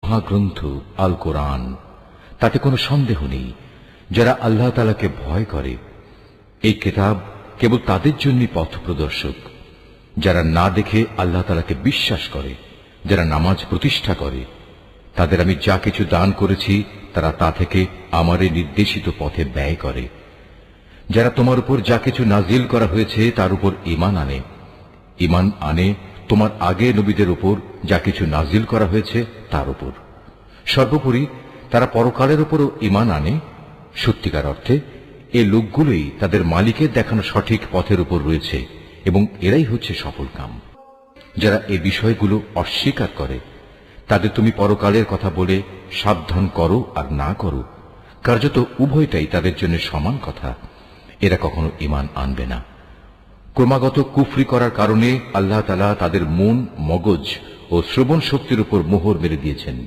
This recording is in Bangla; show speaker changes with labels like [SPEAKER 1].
[SPEAKER 1] মহাগ্রন্থ আল কোরআন, তাতে কোনো সন্দেহ নেই যারা আল্লাহ তাআলাকে ভয় করে। এই কিতাব কেবল তাদের জন্য পথ প্রদর্শক, যারা না দেখে আল্লাহ তাআলাকে বিশ্বাস করে, যারা নামাজ প্রতিষ্ঠা করে। তাদের আমি যা কিছু দান করেছি তারা তা থেকে আমার এই নির্দেশিত পথে ব্যয় করে। যারা তোমার উপর যা কিছু নাজিল করা হয়েছে তার উপর ঈমান আনে তোমার আগে নবীদের উপর যা কিছু নাজিল করা হয়েছে তার উপর। সর্বোপরি তারা পরকালের উপরও ঈমান আনে। সত্যিকার অর্থে এই লোকগুলোই তাদের মালিকের দেখানো সঠিক পথের উপর রয়েছে এবং এরাই হচ্ছে সফলকাম। যারা এই বিষয়গুলো অস্বীকার করে তাদের তুমি পরকালের কথা বলে সাবধান করো আর না করো, কার্যত উভয়টাই তাদের জন্য সমান কথা। এরা কখনো ঈমান আনবে না। ক্রমাগত কুফরি করার কারণে আল্লাহ তাআলা তাদের মন, মগজ ও শ্রবণ শক্তির উপর মোহর মেরে দিয়েছেন।